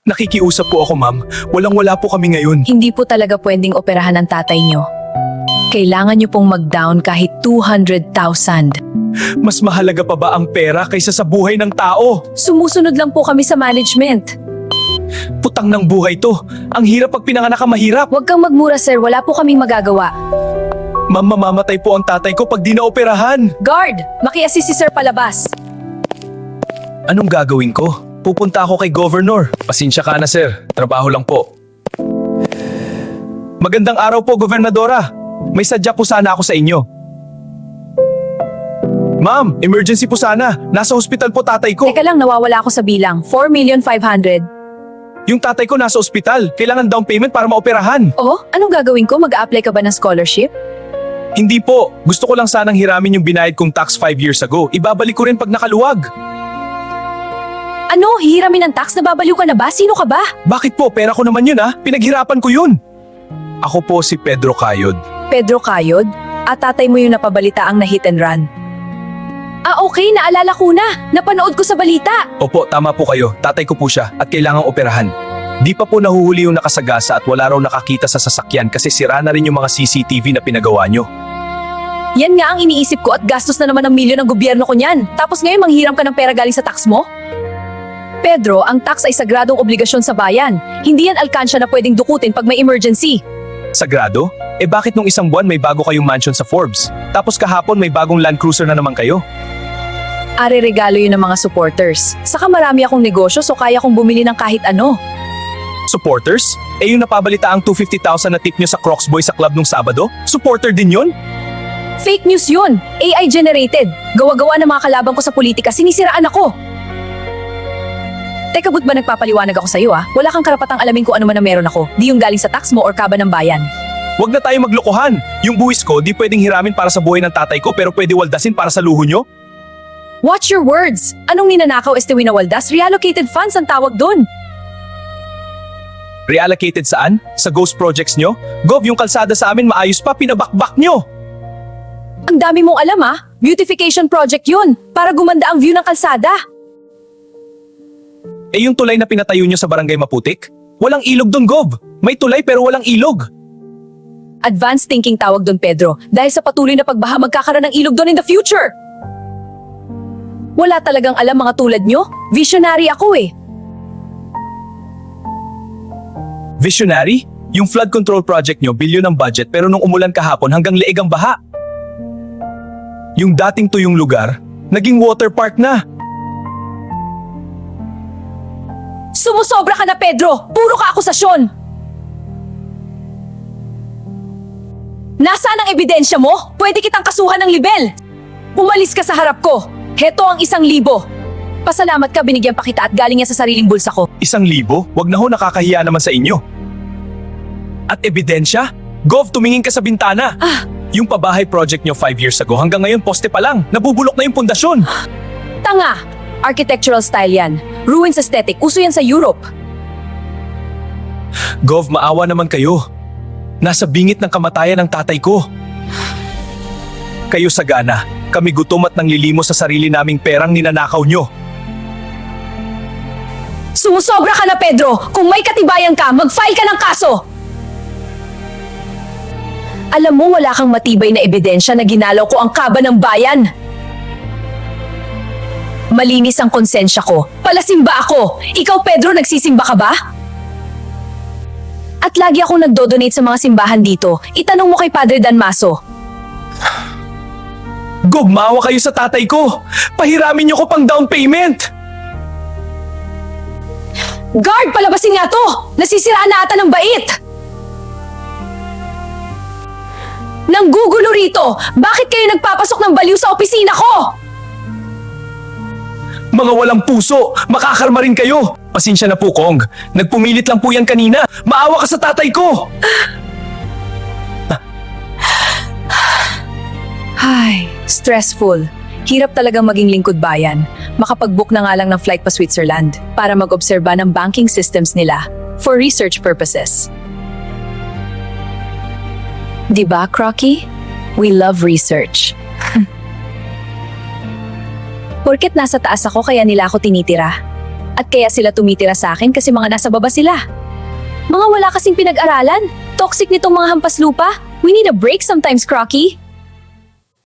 Nakikiusap po ako, ma'am. Walang-wala po kami ngayon. Hindi po talaga pwedeng operahan ang tatay nyo. Kailangan nyo pong mag-down kahit 200,000. Mas mahalaga pa ba ang pera kaysa sa buhay ng tao? Sumusunod lang po kami sa management. Putang ng buhay to. Ang hirap pag pinanganak ka mahirap. Huwag kang magmura, sir. Wala po kaming magagawa. Ma'am, mamamatay po ang tatay ko pag di na operahan. Guard! Maki-assist si sir palabas. Anong gagawin ko? Pupunta ako kay Governor. Pasensya ka na, sir. Trabaho lang po. Magandang araw po, Gobernadora. May sadya po sana ako sa inyo. Ma'am, emergency po sana. Nasa hospital po tatay ko. Teka lang, nawawala ako sa bilang. 4,500,000. Yung tatay ko nasa ospital. Kailangan down payment para maoperahan. Oh, anong gagawin ko? Mag-a-apply ka ba ng scholarship? Hindi po. Gusto ko lang sanang hiramin yung binayad kong tax 5 years ago. Ibabalik ko rin pag nakaluwag. Ano? Hihiramin ng tax? Nababaliw ka na ba? Sino ka ba? Bakit po? Pera ko naman yun ha. Pinaghirapan ko yun. Ako po si Pedro Cayod. Pedro Cayod? At tatay mo yung napabalita ang na-hit and run. Ah, okay. Naalala ko na. Napanood ko sa balita. Opo, tama po kayo. Tatay ko po siya at kailangang operahan. Di pa po nahuhuli yung nakasagasa at wala raw nakakita sa sasakyan kasi sira na rin yung mga CCTV na pinagawa nyo. Yan nga ang iniisip ko at gastos na naman ng milyon ng gobyerno ko niyan. Tapos ngayon manghiram ka ng pera galing sa tax mo? Pedro, ang tax ay sagradong obligasyon sa bayan. Hindi yan alkansya na pwedeng dukutin pag may emergency. Sagrado? Eh bakit nung isang buwan may bago kayong mansion sa Forbes? Tapos kahapon may bagong Land Cruiser na naman kayo? Are-regalo yun ng mga supporters. Saka marami akong negosyo so kaya kong bumili ng kahit ano. Supporters? Eh yung napabalita ang 250,000 na tip nyo sa Crocs Boy sa club nung Sabado? Supporter din yun? Fake news yun. AI generated. Gawa-gawa ng mga kalaban ko sa politika, sinisiraan ako. Teka, ba't ba nagpapaliwanag ako sa'yo ah? Wala kang karapatang alamin kung ano man na meron ako. Di yung galing sa tax mo or kaba ng bayan. Huwag na tayo maglokohan. Yung buwis ko di pwedeng hiramin para sa buhay ng tatay ko pero pwede waldasin para sa luho nyo? Watch your words! Anong ninanakaw Estewina Waldas? Reallocated funds ang tawag dun. Reallocated saan? Sa ghost projects nyo? Gov, yung kalsada sa amin maayos pa, pinabakbak nyo! Ang dami mong alam ah. Beautification project yun. Para gumanda ang view ng kalsada. Eh yung tulay na pinatayo nyo sa Barangay Maputik? Walang ilog dun, Gov! May tulay pero walang ilog! Advanced thinking tawag dun, Pedro. Dahil sa patuloy na pagbaha, magkakaroon ng ilog dun in the future. Wala talagang alam mga tulad nyo. Visionary ako eh. Visionary? Yung flood control project nyo, bilyon ang budget pero nung umulan kahapon hanggang leeg ang baha. Yung dating tuyong lugar, naging water park na. Sumusobra ka na, Pedro! Puro ka akusasyon! Nasaan ang ebidensya mo? Pwede kitang kasuhan ng libel! Umalis ka sa harap ko! Heto ang 1,000. Pasalamat ka, binigyan pa kita at galing yan sa sariling bulsa ko. 1,000? Wag na ho, nakakahiya naman sa inyo. At ebidensya? Gov, tumingin ka sa bintana. Yung pabahay project nyo 5 years ago, hanggang ngayon poste pa lang. Nabubulok na yung pundasyon. Tanga! Architectural style yan. Ruins aesthetic. Uso yan sa Europe. Gov, maawa naman kayo. Nasa bingit ng kamatayan ng tatay ko. Kayo sagana, kami gutom at nanglilimo sa sarili naming perang ninanakaw nyo. Sumusobra ka na, Pedro! Kung may katibayan ka, mag-file ka ng kaso! Alam mo, wala kang matibay na ebidensya na ginalaw ko ang kaba ng bayan. Malinis ang konsensya ko. Palasimba ako. Ikaw, Pedro, nagsisimba ka ba? At lagi akong nagdo-donate sa mga simbahan dito. Itanong mo kay Padre Danmaso. Gov, maawa kayo sa tatay ko. Pahiramin nyo ko pang down payment. Guard, palabasin nga to! Nasisiraan na ata ng bait! Nanggugulo rito! Bakit kayo nagpapasok ng baliw sa opisina ko? Mga walang puso, makakarma rin kayo. Pasensya na po, Kong. Nagpumilit lang po yan kanina. Maawa ka sa tatay ko. Ay, stressful. Hirap talagang maging lingkod bayan. Makapag-book na nga lang ng flight pa Switzerland para mag-obserba ng banking systems nila for research purposes. Diba, Crocky? We love research. Porket nasa taas ako kaya nila ako tinitira. At kaya sila tumitira sa akin kasi mga nasa baba sila. Mga wala kasing pinag-aralan. Toxic nitong mga hampas lupa. We need a break sometimes, Crocky.